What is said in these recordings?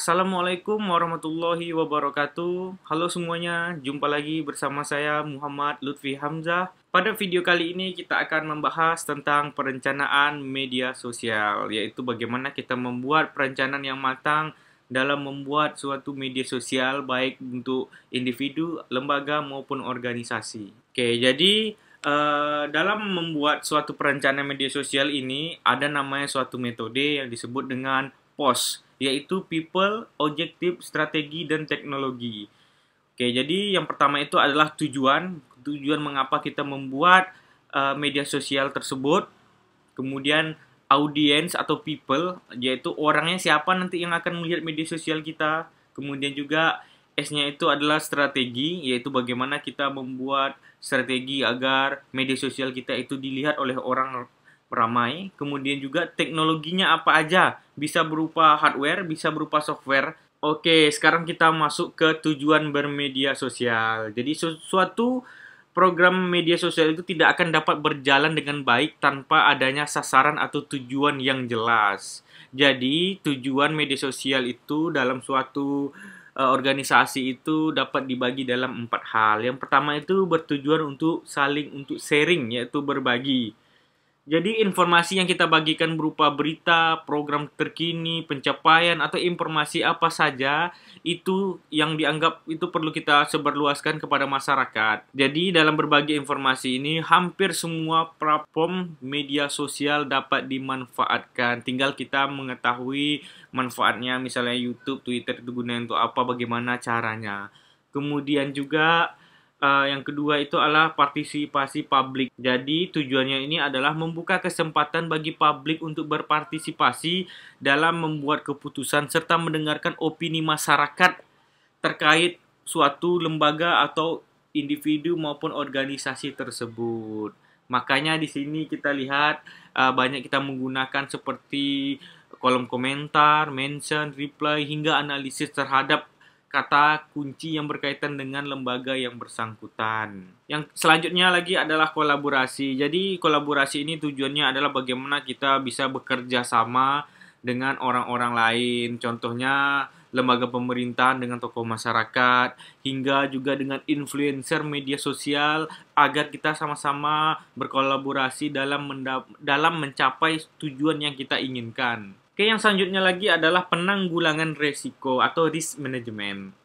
Assalamualaikum warahmatullahi wabarakatuh. Halo semuanya, jumpa lagi bersama saya Muhammad Lutfi Hamzah. Pada video kali ini kita akan membahas tentang perencanaan media sosial, yaitu bagaimana kita membuat perencanaan yang matang dalam membuat suatu media sosial baik untuk individu, lembaga maupun organisasi. Oke, jadi dalam membuat suatu perencanaan media sosial ini ada namanya suatu metode yang disebut dengan POS, yaitu People, Objective, Strategi, dan Teknologi. Oke, jadi yang pertama itu adalah tujuan mengapa kita membuat media sosial tersebut. Kemudian audience atau people, yaitu orangnya siapa nanti yang akan melihat media sosial kita. Kemudian juga S-nya itu adalah strategi, yaitu bagaimana kita membuat strategi agar media sosial kita itu dilihat oleh orang ramai. Kemudian juga teknologinya apa aja, bisa berupa hardware, bisa berupa software. Oke, sekarang kita masuk ke tujuan bermedia sosial. Jadi suatu program media sosial itu tidak akan dapat berjalan dengan baik tanpa adanya sasaran atau tujuan yang jelas. Jadi tujuan media sosial itu dalam suatu organisasi itu dapat dibagi dalam 4 hal. Yang pertama itu bertujuan untuk sharing, yaitu berbagi. Jadi informasi yang kita bagikan berupa berita, program terkini, pencapaian, atau informasi apa saja itu yang dianggap itu perlu kita sebarluaskan kepada masyarakat. Jadi dalam berbagi informasi ini hampir semua platform media sosial dapat dimanfaatkan. Tinggal kita mengetahui manfaatnya, misalnya YouTube, Twitter itu gunanya untuk apa, bagaimana caranya. Kemudian juga yang kedua itu adalah partisipasi publik. Jadi tujuannya ini adalah membuka kesempatan bagi publik untuk berpartisipasi dalam membuat keputusan serta mendengarkan opini masyarakat terkait suatu lembaga atau individu maupun organisasi tersebut. Makanya di sini kita lihat banyak kita menggunakan seperti kolom komentar, mention, reply, hingga analisis terhadap kata kunci yang berkaitan dengan lembaga yang bersangkutan. Yang selanjutnya lagi adalah kolaborasi. Jadi kolaborasi ini tujuannya adalah bagaimana kita bisa bekerja sama dengan orang-orang lain. Contohnya lembaga pemerintahan dengan tokoh masyarakat, hingga juga dengan influencer media sosial agar kita sama-sama berkolaborasi dalam mencapai tujuan yang kita inginkan. Oke, yang selanjutnya lagi adalah penanggulangan resiko atau risk management.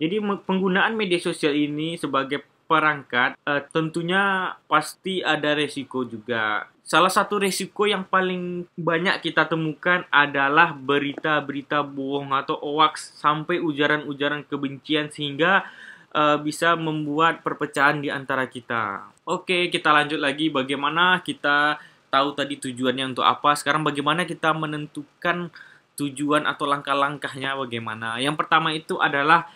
Jadi penggunaan media sosial ini sebagai perangkat tentunya pasti ada resiko juga. Salah satu resiko yang paling banyak kita temukan adalah berita-berita bohong atau hoax sampai ujaran-ujaran kebencian sehingga bisa membuat perpecahan di antara kita. Oke, kita lanjut lagi bagaimana kita tahu tadi tujuannya untuk apa. Sekarang bagaimana kita menentukan tujuan atau langkah-langkahnya bagaimana. Yang pertama itu adalah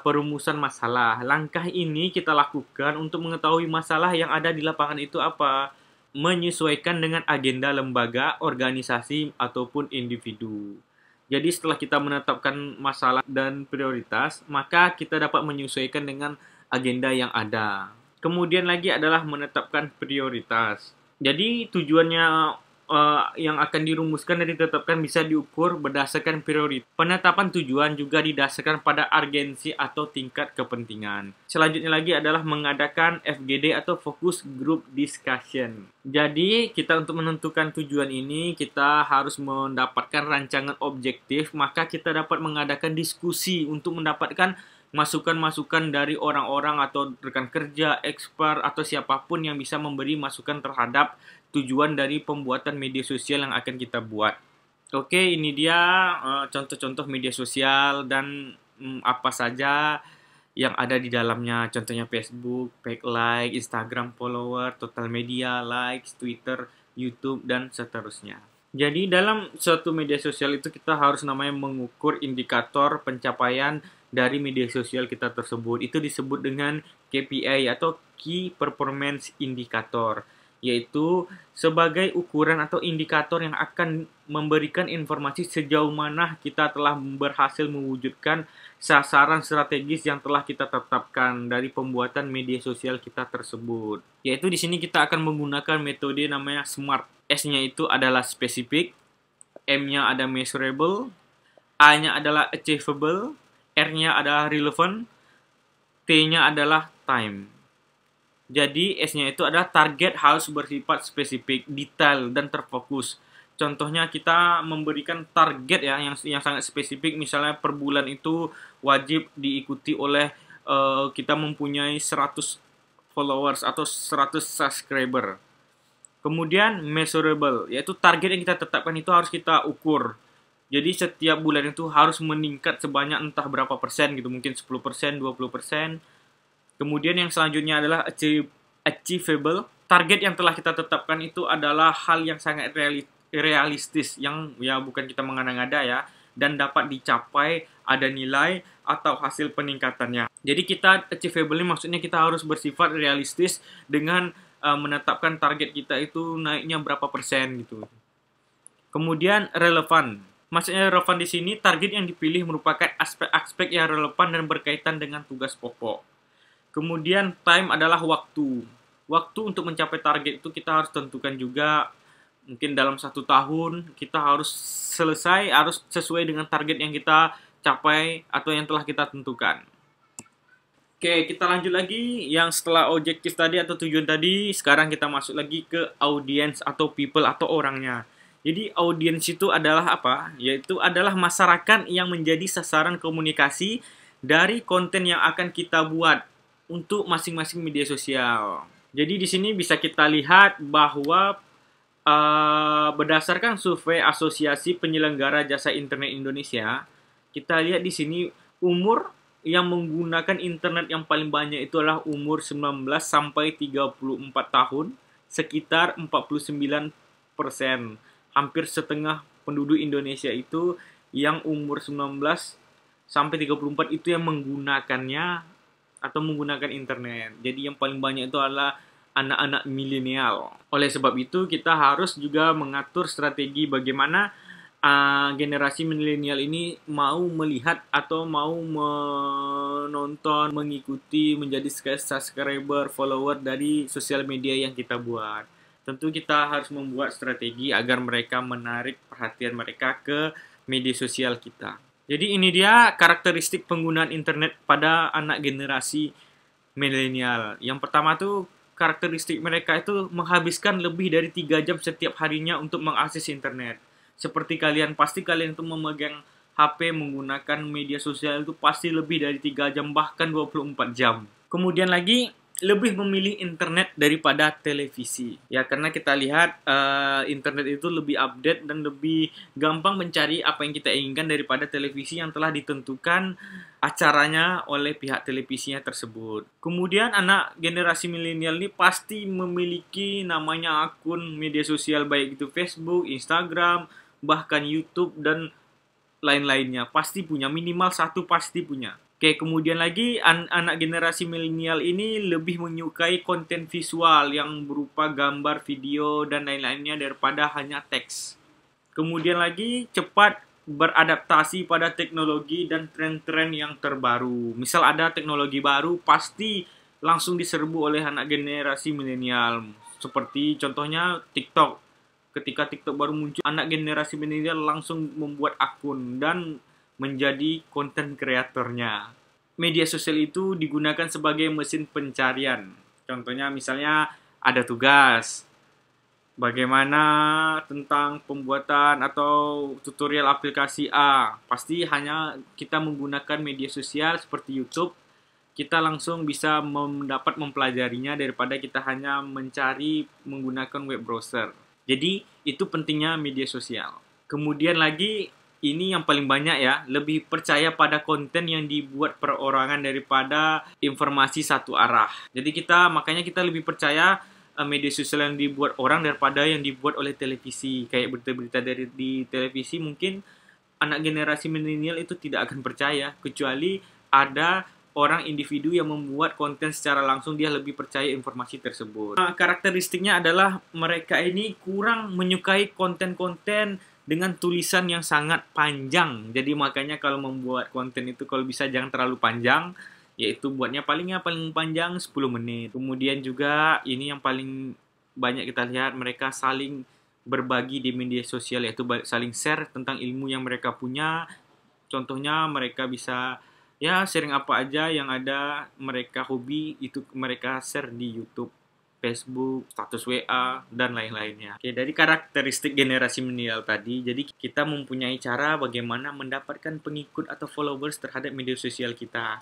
perumusan masalah. Langkah ini kita lakukan untuk mengetahui masalah yang ada di lapangan itu apa. Menyesuaikan dengan agenda lembaga, organisasi, ataupun individu. Jadi setelah kita menetapkan masalah dan prioritas, maka kita dapat menyesuaikan dengan agenda yang ada. Kemudian lagi adalah menetapkan prioritas. Jadi tujuannya yang akan dirumuskan dan ditetapkan bisa diukur berdasarkan prioritas. Penetapan tujuan juga didasarkan pada urgensi atau tingkat kepentingan. Selanjutnya lagi adalah mengadakan FGD atau Focus Group Discussion. Jadi kita untuk menentukan tujuan ini kita harus mendapatkan rancangan objektif, maka kita dapat mengadakan diskusi untuk mendapatkan masukan-masukan dari orang-orang atau rekan kerja, expert, atau siapapun yang bisa memberi masukan terhadap tujuan dari pembuatan media sosial yang akan kita buat. Oke, ini dia contoh-contoh media sosial dan apa saja yang ada di dalamnya. Contohnya Facebook, page like, Instagram follower, total media, likes, Twitter, YouTube, dan seterusnya. Jadi dalam suatu media sosial itu kita harus namanya mengukur indikator pencapaian dari media sosial kita tersebut. Itu disebut dengan KPI atau Key Performance Indicator, yaitu sebagai ukuran atau indikator yang akan memberikan informasi sejauh mana kita telah berhasil mewujudkan sasaran strategis yang telah kita tetapkan dari pembuatan media sosial kita tersebut. Yaitu di sini kita akan menggunakan metode namanya SMART. S-nya itu adalah spesifik, M-nya ada measurable, A-nya adalah achievable, R-nya adalah relevant, T-nya adalah time. Jadi S-nya itu adalah target harus bersifat spesifik, detail, dan terfokus. Contohnya kita memberikan target ya yang sangat spesifik, misalnya per bulan itu wajib diikuti oleh kita mempunyai 100 followers atau 100 subscriber. Kemudian measurable, yaitu target yang kita tetapkan itu harus kita ukur. Jadi setiap bulan itu harus meningkat sebanyak entah berapa persen gitu, mungkin 10%, 20%. Kemudian yang selanjutnya adalah achievable. Target yang telah kita tetapkan itu adalah hal yang sangat realistis, yang ya bukan kita mengada-ngada ya, dan dapat dicapai, ada nilai atau hasil peningkatannya. Jadi kita achievable ini maksudnya kita harus bersifat realistis dengan menetapkan target kita itu naiknya berapa persen gitu. Kemudian relevan. Maksudnya relevan di sini target yang dipilih merupakan aspek-aspek yang relevan dan berkaitan dengan tugas pokok. Kemudian time adalah waktu. Waktu untuk mencapai target itu kita harus tentukan juga. Mungkin dalam 1 tahun kita harus selesai, harus sesuai dengan target yang kita capai atau yang telah kita tentukan. Oke, kita lanjut lagi. Yang setelah objektif tadi atau tujuan tadi, sekarang kita masuk lagi ke audience atau people atau orangnya. Jadi audience itu adalah apa? Yaitu adalah masyarakat yang menjadi sasaran komunikasi dari konten yang akan kita buat untuk masing-masing media sosial. Jadi di sini bisa kita lihat bahwa berdasarkan survei Asosiasi Penyelenggara Jasa Internet Indonesia, kita lihat di sini umur yang menggunakan internet yang paling banyak itu adalah umur 19 sampai 34 tahun, sekitar 49%. Hampir setengah penduduk Indonesia itu yang umur 19 sampai 34 itu yang menggunakannya atau menggunakan internet. Jadi yang paling banyak itu adalah anak-anak milenial. Oleh sebab itu kita harus juga mengatur strategi bagaimana generasi milenial ini mau melihat atau mau menonton, mengikuti, menjadi subscriber, follower dari sosial media yang kita buat. Tentu kita harus membuat strategi agar mereka menarik perhatian mereka ke media sosial kita. Jadi ini dia karakteristik penggunaan internet pada anak generasi milenial. Yang pertama tuh karakteristik mereka itu menghabiskan lebih dari 3 jam setiap harinya untuk mengakses internet. Seperti pasti kalian itu memegang HP menggunakan media sosial itu pasti lebih dari 3 jam bahkan 24 jam. Kemudian lagi lebih memilih internet daripada televisi. Ya, karena kita lihat internet itu lebih update dan lebih gampang mencari apa yang kita inginkan daripada televisi yang telah ditentukan acaranya oleh pihak televisinya tersebut. Kemudian anak generasi milenial ini pasti memiliki namanya akun media sosial, baik itu Facebook, Instagram, bahkan YouTube dan lain-lainnya. Pasti punya, minimal 1 pasti punya. Oke, kemudian lagi anak generasi milenial ini lebih menyukai konten visual yang berupa gambar, video, dan lain-lainnya daripada hanya teks. Kemudian lagi cepat beradaptasi pada teknologi dan tren-tren yang terbaru. Misal ada teknologi baru, pasti langsung diserbu oleh anak generasi milenial. Seperti contohnya TikTok. Ketika TikTok baru muncul, anak generasi milenial langsung membuat akun dan menjadi konten kreatornya. Media sosial itu digunakan sebagai mesin pencarian. Contohnya misalnya ada tugas, bagaimana tentang pembuatan atau tutorial aplikasi A. Pasti hanya kita menggunakan media sosial seperti YouTube, kita langsung bisa mendapat mempelajarinya daripada kita hanya mencari menggunakan web browser. Jadi itu pentingnya media sosial. Kemudian lagi ini yang paling banyak ya, lebih percaya pada konten yang dibuat perorangan daripada informasi satu arah. Jadi makanya kita lebih percaya media sosial yang dibuat orang daripada yang dibuat oleh televisi. Kayak berita-berita di televisi mungkin anak generasi milenial itu tidak akan percaya, kecuali ada orang individu yang membuat konten secara langsung, dia lebih percaya informasi tersebut. Karakteristiknya adalah mereka ini kurang menyukai konten-konten dengan tulisan yang sangat panjang. Jadi makanya kalau membuat konten itu kalau bisa jangan terlalu panjang, yaitu buatnya paling panjang 10 menit. Kemudian juga ini yang paling banyak kita lihat, mereka saling berbagi di media sosial, yaitu saling share tentang ilmu yang mereka punya Contohnya mereka bisa ya sharing apa aja yang ada mereka hobi itu mereka share di YouTube, Facebook, status WA, dan lain-lainnya. Oke, dari karakteristik generasi milenial tadi, jadi kita mempunyai cara bagaimana mendapatkan pengikut atau followers terhadap media sosial kita.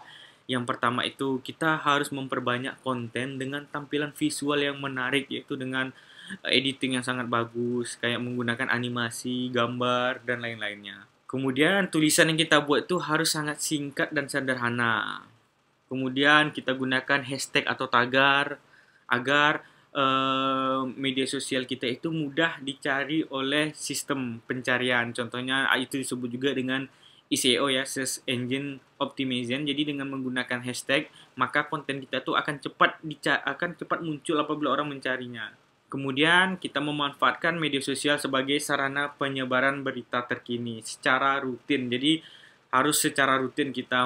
Yang pertama itu kita harus memperbanyak konten dengan tampilan visual yang menarik, yaitu dengan editing yang sangat bagus, kayak menggunakan animasi, gambar, dan lain-lainnya. Kemudian tulisan yang kita buat itu harus sangat singkat dan sederhana. Kemudian kita gunakan hashtag atau tagar agar media sosial kita itu mudah dicari oleh sistem pencarian. Contohnya itu disebut juga dengan SEO ya, Search Engine Optimization. Jadi dengan menggunakan hashtag, maka konten kita tuh akan cepat muncul apabila orang mencarinya. Kemudian kita memanfaatkan media sosial sebagai sarana penyebaran berita terkini secara rutin. Jadi harus secara rutin kita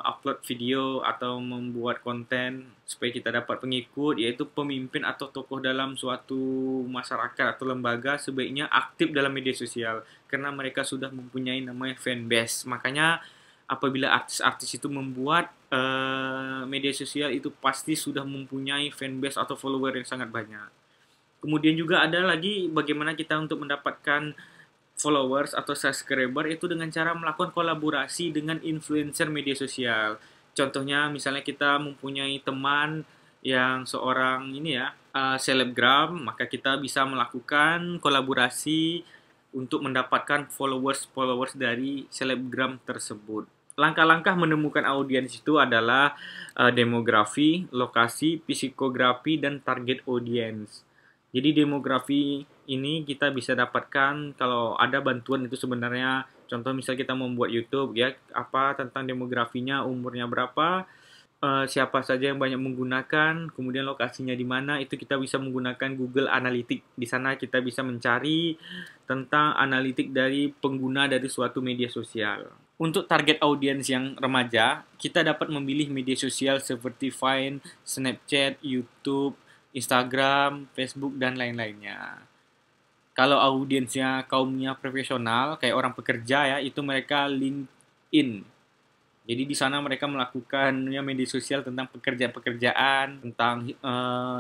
upload video atau membuat konten supaya kita dapat pengikut, yaitu pemimpin atau tokoh dalam suatu masyarakat atau lembaga sebaiknya aktif dalam media sosial karena mereka sudah mempunyai namanya fanbase. Makanya apabila artis-artis itu membuat media sosial itu pasti sudah mempunyai fanbase atau follower yang sangat banyak. Kemudian juga ada lagi bagaimana kita untuk mendapatkan followers atau subscriber itu dengan cara melakukan kolaborasi dengan influencer media sosial. Contohnya misalnya kita mempunyai teman yang seorang ini ya, selebgram, maka kita bisa melakukan kolaborasi untuk mendapatkan followers dari selebgram tersebut. Langkah-langkah menemukan audiens itu adalah demografi, lokasi, psikografi, dan target audience. Jadi demografi ini kita bisa dapatkan kalau ada bantuan itu sebenarnya. Contoh misal kita membuat YouTube ya, apa tentang demografinya, umurnya berapa, siapa saja yang banyak menggunakan, kemudian lokasinya di mana, itu kita bisa menggunakan Google Analytics. Di sana kita bisa mencari tentang analitik dari pengguna dari suatu media sosial. Untuk target audiens yang remaja, kita dapat memilih media sosial seperti Vine, Snapchat, YouTube, Instagram, Facebook, dan lain-lainnya. Kalau audiensnya kaumnya profesional, kayak orang pekerja ya, itu mereka LinkedIn. Jadi di sana mereka melakukan ya, media sosial tentang pekerjaan-pekerjaan, tentang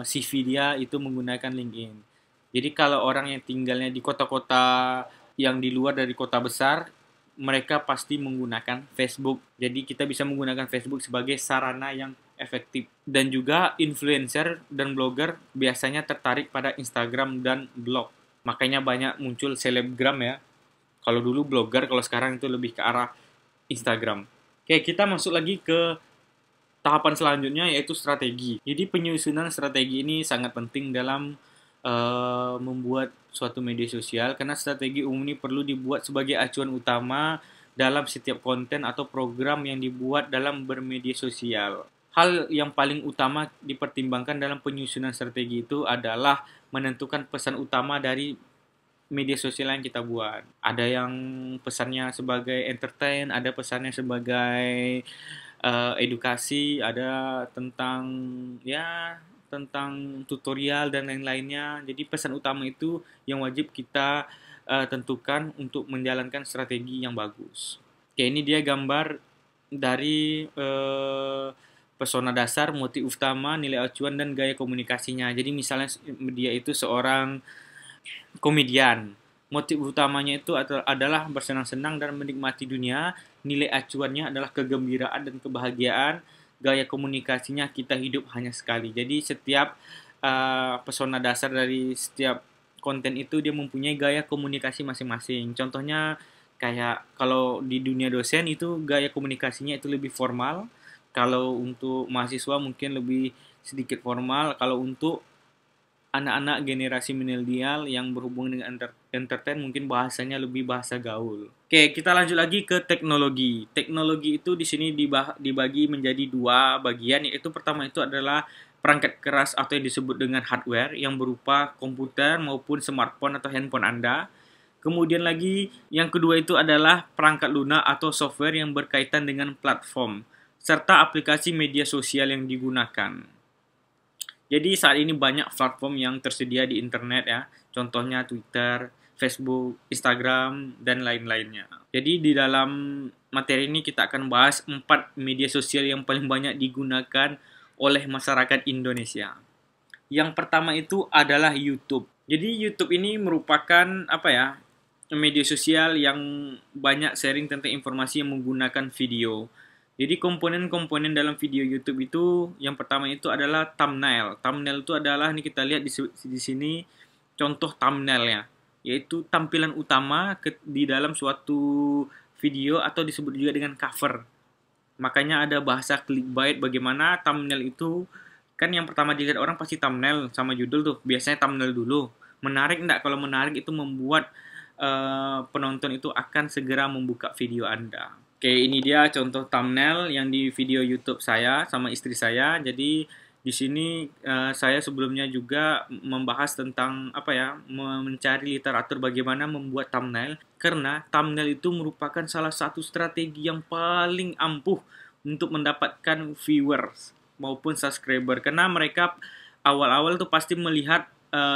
CV dia itu menggunakan LinkedIn. Jadi kalau orang yang tinggalnya di kota-kota yang di luar dari kota besar, mereka pasti menggunakan Facebook. Jadi kita bisa menggunakan Facebook sebagai sarana yang efektif. Dan juga influencer dan blogger biasanya tertarik pada Instagram dan blog. Makanya banyak muncul selebgram ya. Kalau dulu blogger, kalau sekarang itu lebih ke arah Instagram. Oke, kita masuk lagi ke tahapan selanjutnya yaitu strategi. Jadi penyusunan strategi ini sangat penting dalam membuat suatu media sosial karena strategi umum ini perlu dibuat sebagai acuan utama dalam setiap konten atau program yang dibuat dalam bermedia sosial. Hal yang paling utama dipertimbangkan dalam penyusunan strategi itu adalah menentukan pesan utama dari media sosial yang kita buat. Ada yang pesannya sebagai entertain, ada pesannya sebagai edukasi, ada tentang ya tentang tutorial dan lain-lainnya. Jadi pesan utama itu yang wajib kita tentukan untuk menjalankan strategi yang bagus. Oke, ini dia gambar dari pesona dasar, motif utama, nilai acuan, dan gaya komunikasinya. Jadi misalnya dia itu seorang komedian. Motif utamanya itu adalah bersenang-senang dan menikmati dunia. Nilai acuannya adalah kegembiraan dan kebahagiaan. Gaya komunikasinya kita hidup hanya sekali. Jadi setiap pesona dasar dari setiap konten itu dia mempunyai gaya komunikasi masing-masing. Contohnya kayak kalau di dunia dosen itu gaya komunikasinya itu lebih formal. Kalau untuk mahasiswa mungkin lebih sedikit formal. Kalau untuk anak-anak generasi milenial yang berhubungan dengan entertain mungkin bahasanya lebih bahasa gaul. Oke, kita lanjut lagi ke teknologi. Teknologi itu di sini dibagi menjadi dua bagian, yaitu pertama itu adalah perangkat keras atau yang disebut dengan hardware yang berupa komputer maupun smartphone atau handphone Anda. Kemudian lagi yang kedua itu adalah perangkat lunak atau software yang berkaitan dengan platform serta aplikasi media sosial yang digunakan. Jadi saat ini banyak platform yang tersedia di internet ya, contohnya Twitter, Facebook, Instagram, dan lain-lainnya. Jadi di dalam materi ini kita akan bahas 4 media sosial yang paling banyak digunakan oleh masyarakat Indonesia. Yang pertama itu adalah YouTube. Jadi YouTube ini merupakan media sosial yang banyak sharing tentang informasi yang menggunakan video. Jadi komponen-komponen dalam video YouTube itu yang pertama itu adalah thumbnail. Thumbnail itu adalah ini kita lihat di sini contoh thumbnailnya, yaitu tampilan utama di dalam suatu video atau disebut juga dengan cover. Makanya ada bahasa clickbait, bagaimana thumbnail itu kan yang pertama dilihat orang pasti thumbnail sama judul tuh. Biasanya thumbnail dulu. Menarik enggak? Kalau menarik itu membuat penonton itu akan segera membuka video Anda. Oke, ini dia contoh thumbnail yang di video YouTube saya sama istri saya. Jadi di sini saya sebelumnya juga membahas tentang mencari literatur bagaimana membuat thumbnail, karena thumbnail itu merupakan salah satu strategi yang paling ampuh untuk mendapatkan viewers maupun subscriber, karena mereka awal-awal tuh pasti melihat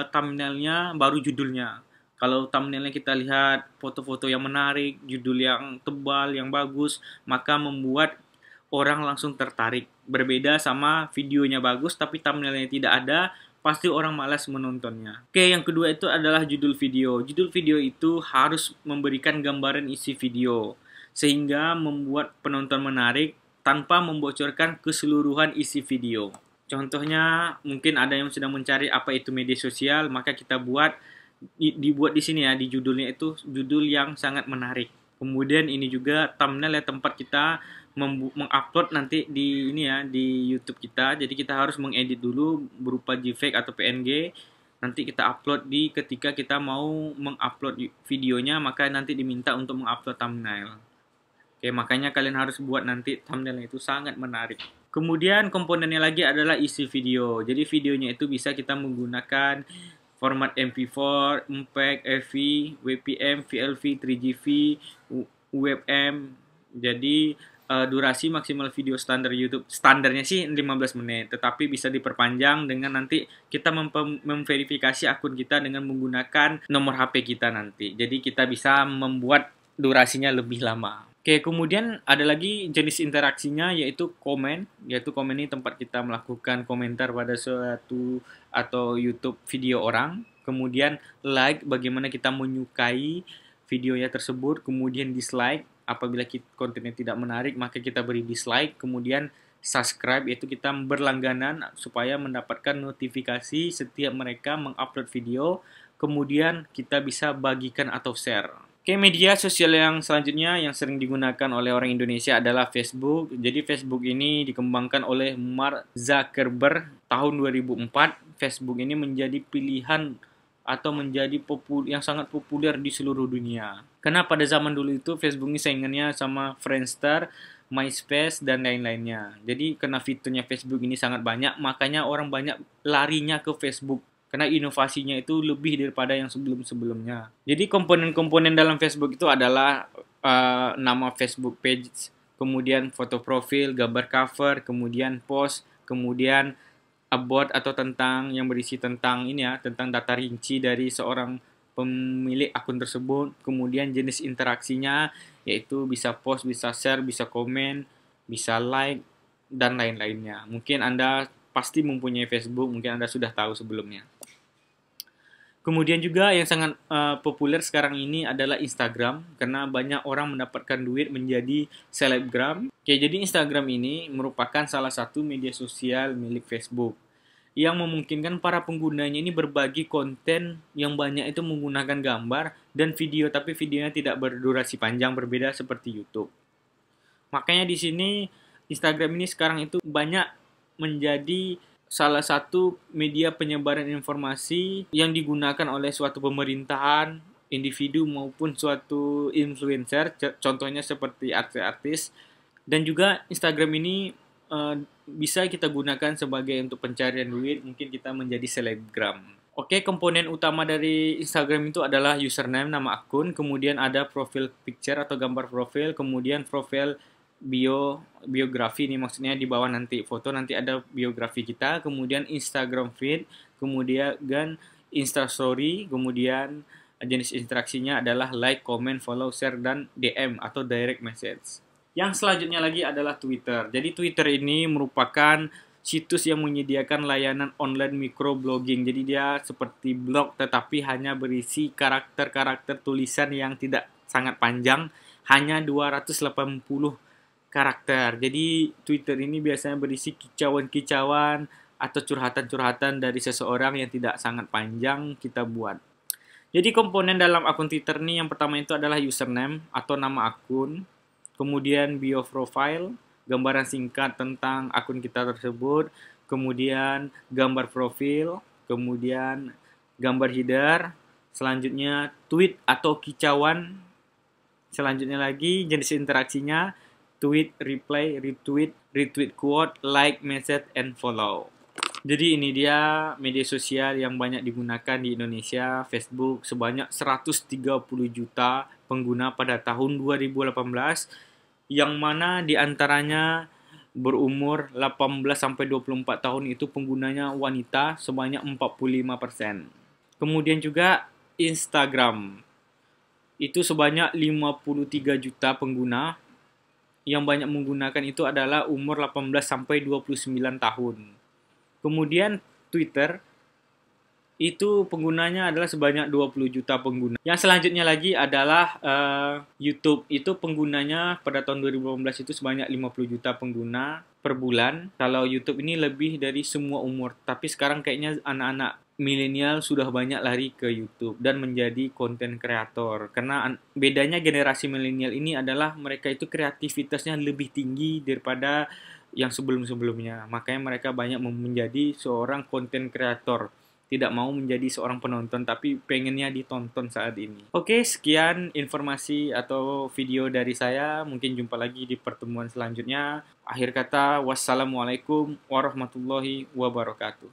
thumbnailnya baru judulnya. Kalau thumbnailnya kita lihat foto-foto yang menarik, judul yang tebal, yang bagus, maka membuat orang langsung tertarik. Berbeda sama videonya bagus tapi thumbnailnya tidak ada, pasti orang malas menontonnya. Oke, yang kedua itu adalah judul video. Judul video itu harus memberikan gambaran isi video, sehingga membuat penonton menarik tanpa membocorkan keseluruhan isi video. Contohnya, mungkin ada yang sedang mencari apa itu media sosial, maka kita dibuat di sini ya, di judulnya itu judul yang sangat menarik. Kemudian ini juga thumbnail ya, tempat kita mengupload nanti di YouTube kita. Jadi kita harus mengedit dulu berupa JPEG atau PNG. Nanti kita upload ketika kita mau mengupload videonya, maka nanti diminta untuk mengupload thumbnail. Oke, makanya kalian harus buat nanti thumbnailnya itu sangat menarik. Kemudian komponennya lagi adalah isi video. Jadi videonya itu bisa kita menggunakan format MP4, MPEG, AV, WPM, VLV, 3GV, UWM. Jadi durasi maksimal video standar YouTube standarnya sih 15 menit, tetapi bisa diperpanjang dengan nanti kita memverifikasi akun kita dengan menggunakan nomor HP kita nanti. Jadi kita bisa membuat durasinya lebih lama. Oke, kemudian ada lagi jenis interaksinya, yaitu komen. Yaitu komen ini tempat kita melakukan komentar pada suatu atau YouTube video orang. Kemudian like, bagaimana kita menyukai videonya tersebut. Kemudian dislike, apabila kontennya tidak menarik maka kita beri dislike. Kemudian subscribe, yaitu kita berlangganan supaya mendapatkan notifikasi setiap mereka mengupload video. Kemudian kita bisa bagikan atau share. Oke, media sosial yang selanjutnya yang sering digunakan oleh orang Indonesia adalah Facebook. Jadi Facebook ini dikembangkan oleh Mark Zuckerberg tahun 2004. Facebook ini menjadi pilihan atau menjadi yang sangat populer di seluruh dunia. Karena pada zaman dulu itu Facebook ini saingannya sama Friendster, MySpace, dan lain-lainnya. Jadi karena fiturnya Facebook ini sangat banyak, makanya orang banyak larinya ke Facebook. Karena inovasinya itu lebih daripada yang sebelum-sebelumnya. Jadi komponen-komponen dalam Facebook itu adalah nama Facebook page, kemudian foto profil, gambar cover, kemudian post, kemudian about atau tentang yang berisi tentang tentang data rinci dari seorang pemilik akun tersebut. Kemudian jenis interaksinya yaitu bisa post, bisa share, bisa komen, bisa like, dan lain-lainnya. Mungkin Anda pasti mempunyai Facebook, mungkin Anda sudah tahu sebelumnya. Kemudian juga yang sangat populer sekarang ini adalah Instagram, karena banyak orang mendapatkan duit menjadi selebgram. Oke, jadi Instagram ini merupakan salah satu media sosial milik Facebook yang memungkinkan para penggunanya ini berbagi konten yang banyak itu menggunakan gambar dan video, tapi videonya tidak berdurasi panjang, berbeda seperti YouTube. Makanya di sini Instagram ini sekarang itu banyak menjadi salah satu media penyebaran informasi yang digunakan oleh suatu pemerintahan, individu maupun suatu influencer, contohnya seperti artis-artis. Dan juga Instagram ini bisa kita gunakan sebagai untuk pencarian duit, mungkin kita menjadi selebgram. Oke, komponen utama dari Instagram itu adalah username, nama akun, kemudian ada profil picture atau gambar profil, kemudian profil biografi, ini maksudnya di bawah nanti foto nanti ada biografi kita, kemudian Instagram feed, kemudian Instastory, kemudian Jenis interaksinya adalah like, comment, follow, share, dan DM atau direct message. Yang selanjutnya lagi adalah Twitter. Jadi Twitter ini merupakan situs yang menyediakan layanan online microblogging. Jadi dia seperti blog tetapi hanya berisi karakter-karakter tulisan yang tidak sangat panjang, hanya 280 karakter. Jadi Twitter ini biasanya berisi kicauan-kicauan atau curhatan-curhatan dari seseorang yang tidak sangat panjang kita buat. Jadi komponen dalam akun Twitter ini yang pertama itu adalah username atau nama akun, kemudian bio profile, gambaran singkat tentang akun kita tersebut, kemudian gambar profil, kemudian gambar header, selanjutnya tweet atau kicauan, selanjutnya lagi jenis interaksinya, tweet, reply, retweet, retweet quote, like, message, and follow. Jadi ini dia media sosial yang banyak digunakan di Indonesia, Facebook, sebanyak 130 juta pengguna pada tahun 2018, yang mana diantaranya berumur 18-24 tahun itu penggunanya wanita sebanyak 45%. Kemudian juga Instagram, itu sebanyak 53 juta pengguna, yang banyak menggunakan itu adalah umur 18-29 tahun. Kemudian Twitter, itu penggunanya adalah sebanyak 20 juta pengguna. Yang selanjutnya lagi adalah YouTube. Itu penggunanya pada tahun 2018 itu sebanyak 50 juta pengguna per bulan. Kalau YouTube ini lebih dari semua umur. Tapi sekarang kayaknya anak-anak milenial sudah banyak lari ke YouTube dan menjadi konten kreator. Karena bedanya generasi milenial ini adalah mereka itu kreativitasnya lebih tinggi daripada yang sebelum-sebelumnya. Makanya mereka banyak menjadi seorang konten kreator. Tidak mau menjadi seorang penonton, tapi pengennya ditonton saat ini. Oke, sekian informasi atau video dari saya. Mungkin jumpa lagi di pertemuan selanjutnya. Akhir kata, wassalamualaikum warahmatullahi wabarakatuh.